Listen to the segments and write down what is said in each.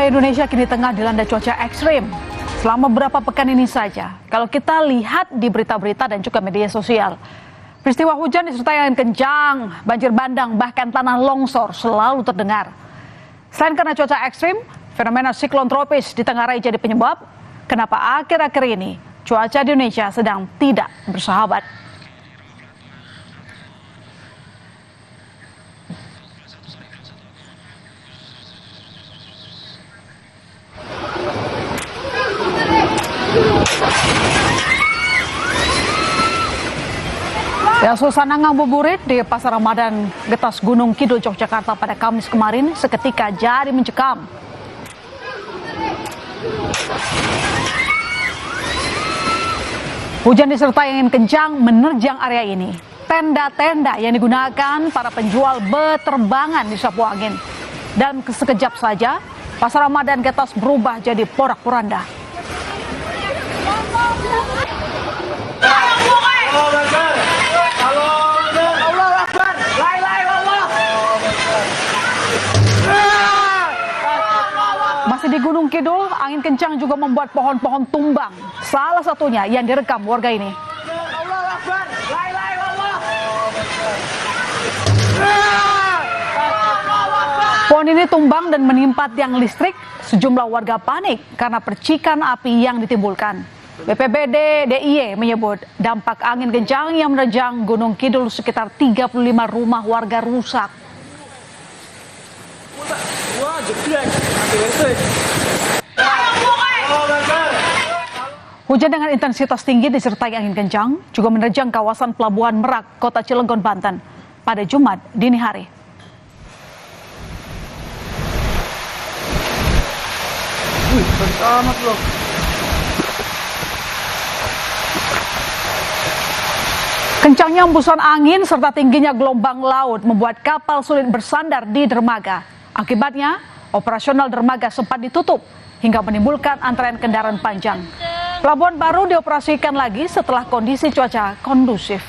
Indonesia kini tengah dilanda cuaca ekstrim. Selama beberapa pekan ini saja, kalau kita lihat di berita-berita dan juga media sosial, peristiwa hujan disertai angin kencang, banjir bandang, bahkan tanah longsor selalu terdengar. Selain karena cuaca ekstrim, fenomena siklon tropis ditengarai jadi penyebab kenapa akhir-akhir ini cuaca di Indonesia sedang tidak bersahabat. Ya, suasana ngabuburit di Pasar Ramadan Getas Gunung Kidul, Yogyakarta pada Kamis kemarin seketika jadi mencekam. Hujan disertai angin kencang menerjang area ini. Tenda-tenda yang digunakan para penjual berterbangan di sapu angin. Dalam sekejap saja, Pasar Ramadan Getas berubah jadi porak-poranda. Masih di Gunung Kidul, angin kencang juga membuat pohon-pohon tumbang. Salah satunya yang direkam warga ini. Pohon ini tumbang dan menimpa tiang listrik. Sejumlah warga panik karena percikan api yang ditimbulkan. BPBD DIY menyebut dampak angin kencang yang menerjang Gunung Kidul sekitar 35 rumah warga rusak. Hujan dengan intensitas tinggi disertai angin kencang juga menerjang kawasan Pelabuhan Merak, Kota Cilegon, Banten pada Jumat dini hari. Kencangnya hembusan angin serta tingginya gelombang laut membuat kapal sulit bersandar di dermaga. Akibatnya, operasional dermaga sempat ditutup hingga menimbulkan antrean kendaraan panjang. Pelabuhan baru dioperasikan lagi setelah kondisi cuaca kondusif.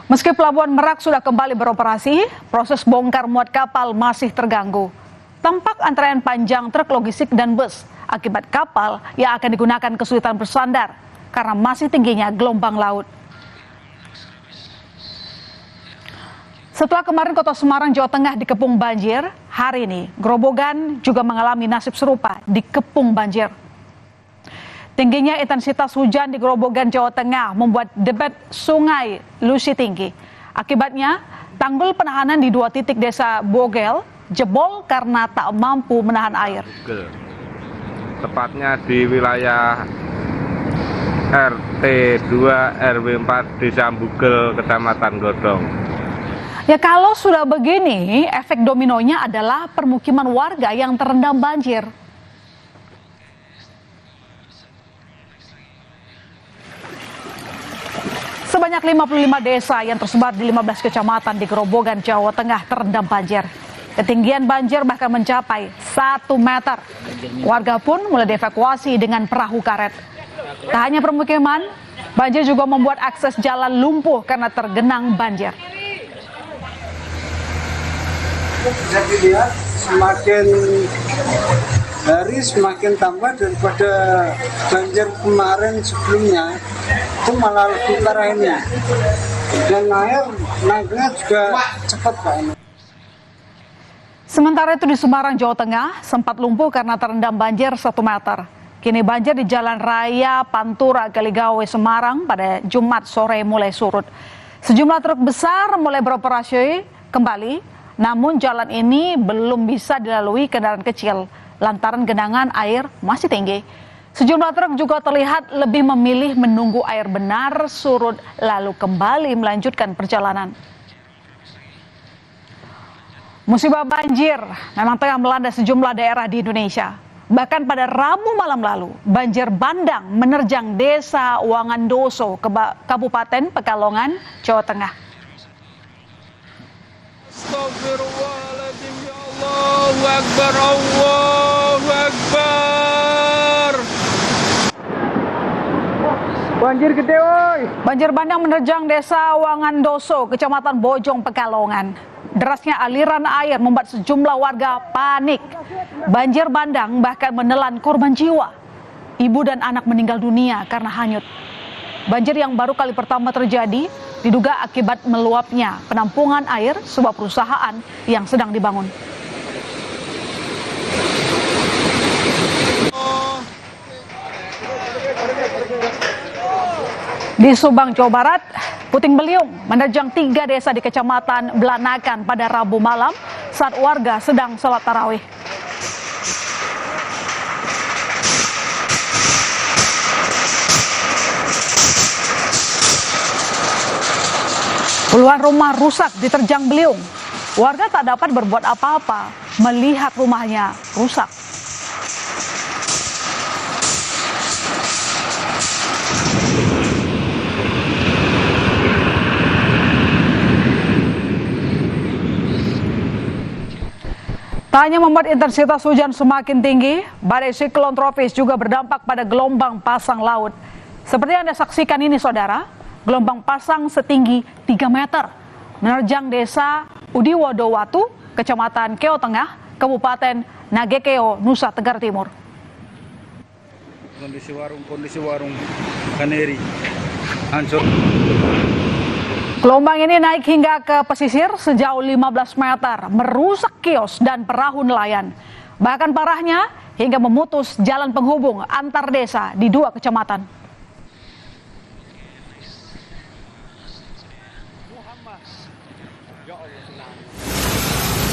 Meski Pelabuhan Merak sudah kembali beroperasi, proses bongkar muat kapal masih terganggu. Tampak antrean panjang truk logistik dan bus akibat kapal yang akan digunakan kesulitan bersandar karena masih tingginya gelombang laut. Setelah kemarin Kota Semarang, Jawa Tengah dikepung banjir, hari ini Grobogan juga mengalami nasib serupa dikepung banjir. Tingginya intensitas hujan di Grobogan, Jawa Tengah membuat debit sungai Lusi tinggi. Akibatnya, tanggul penahanan di 2 titik desa Bogel jebol karena tak mampu menahan air. Tepatnya di wilayah RT 2 RW 4 Desa Bugel, Kecamatan Godong. Ya, kalau sudah begini, efek dominonya adalah permukiman warga yang terendam banjir. Sebanyak 55 desa yang tersebar di 15 kecamatan di Grobogan, Jawa Tengah terendam banjir. Ketinggian banjir bahkan mencapai 1 meter. Warga pun mulai dievakuasi dengan perahu karet. Tak hanya permukiman, banjir juga membuat akses jalan lumpuh karena tergenang banjir. Bisa dilihat semakin hari semakin tambah daripada banjir kemarin sebelumnya, itu malah lebih parah ini. Dan air naiknya juga cepat Pak ini. Sementara itu di Semarang, Jawa Tengah sempat lumpuh karena terendam banjir 1 meter. Kini banjir di Jalan Raya Pantura Galigawe Semarang pada Jumat sore mulai surut. Sejumlah truk besar mulai beroperasi kembali, namun jalan ini belum bisa dilalui kendaraan kecil lantaran genangan air masih tinggi. Sejumlah truk juga terlihat lebih memilih menunggu air benar surut lalu kembali melanjutkan perjalanan. Musibah banjir memang tengah melanda sejumlah daerah di Indonesia. Bahkan pada Rabu malam lalu, banjir bandang menerjang Desa Wangandoso, Kabupaten Pekalongan, Jawa Tengah. Astagfirullahaladzim, ya Allahu Akbar, Allahu Akbar. Banjir gede, woi. Banjir bandang menerjang desa Wangandoso, Kecamatan Bojong, Pekalongan. Derasnya aliran air membuat sejumlah warga panik. Banjir bandang bahkan menelan korban jiwa. Ibu dan anak meninggal dunia karena hanyut. Banjir yang baru kali pertama terjadi diduga akibat meluapnya penampungan air sebuah perusahaan yang sedang dibangun. Di Subang, Jawa Barat, puting beliung menerjang 3 desa di Kecamatan Belanakan pada Rabu malam saat warga sedang sholat tarawih. Puluhan rumah rusak diterjang beliung. Warga tak dapat berbuat apa-apa melihat rumahnya rusak. Tak hanya membuat intensitas hujan semakin tinggi, badai siklon tropis juga berdampak pada gelombang pasang laut. Seperti yang Anda saksikan ini, saudara, gelombang pasang setinggi 3 meter menerjang desa Udiwodowatu, Kecamatan Keo Tengah, Kabupaten Nagekeo, Nusa Tenggara Timur. Kondisi warung Kaneri hancur. Gelombang ini naik hingga ke pesisir sejauh 15 meter, merusak kios dan perahu nelayan. Bahkan parahnya hingga memutus jalan penghubung antar desa di 2 kecamatan.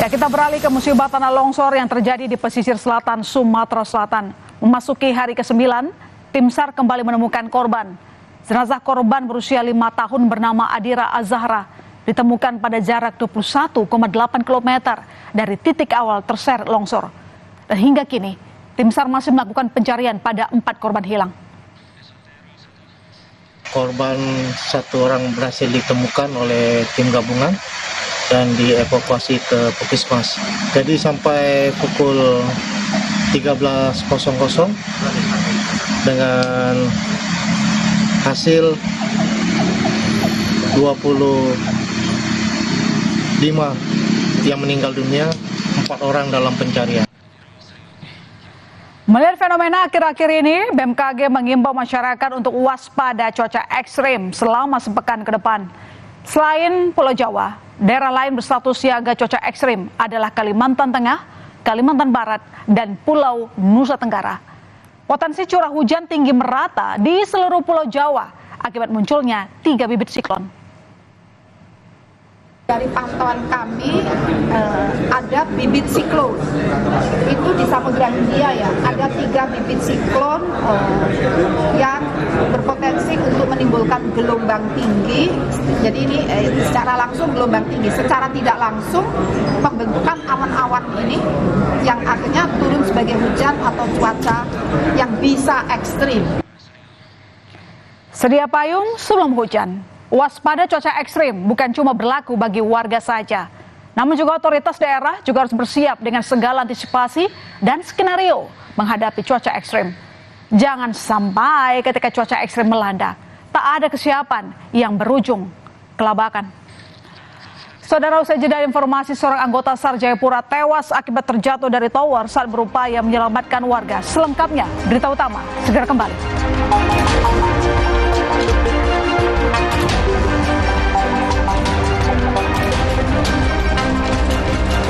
Ya, kita beralih ke musibah tanah longsor yang terjadi di pesisir selatan Sumatera Selatan. Memasuki hari ke-9, tim SAR kembali menemukan korban. Jenazah korban berusia 5 tahun bernama Adira Azahra ditemukan pada jarak 21,8 km dari titik awal terseret longsor. Dan hingga kini, tim SAR masih melakukan pencarian pada 4 korban hilang. Korban 1 orang berhasil ditemukan oleh tim gabungan dan dievakuasi ke Puskesmas. Jadi sampai pukul 13.00 dengan hasil 25 yang meninggal dunia, 4 orang dalam pencarian. Melihat fenomena akhir-akhir ini, BMKG mengimbau masyarakat untuk waspada cuaca ekstrim selama sepekan ke depan. Selain Pulau Jawa, daerah lain berstatus siaga cuaca ekstrim adalah Kalimantan Tengah, Kalimantan Barat, dan Pulau Nusa Tenggara. Potensi curah hujan tinggi merata di seluruh Pulau Jawa akibat munculnya 3 bibit siklon. Dari pantauan kami ada bibit siklon itu di Samudra Hindia ya, ada 3 bibit siklon yang berpotensi untuk menimbulkan gelombang tinggi. Jadi ini secara langsung gelombang tinggi, secara tidak langsung pembentukan awan-awan ini yang akhirnya turun sebagai hujan atau cuaca yang bisa ekstrim. Sedia payung sebelum hujan. Waspada cuaca ekstrim bukan cuma berlaku bagi warga saja, namun juga otoritas daerah juga harus bersiap dengan segala antisipasi dan skenario menghadapi cuaca ekstrim. Jangan sampai ketika cuaca ekstrim melanda, tak ada kesiapan yang berujung kelabakan. Saudara, usai jeda informasi seorang anggota SAR Jayapura tewas akibat terjatuh dari tower saat berupaya menyelamatkan warga. Selengkapnya, berita utama segera kembali.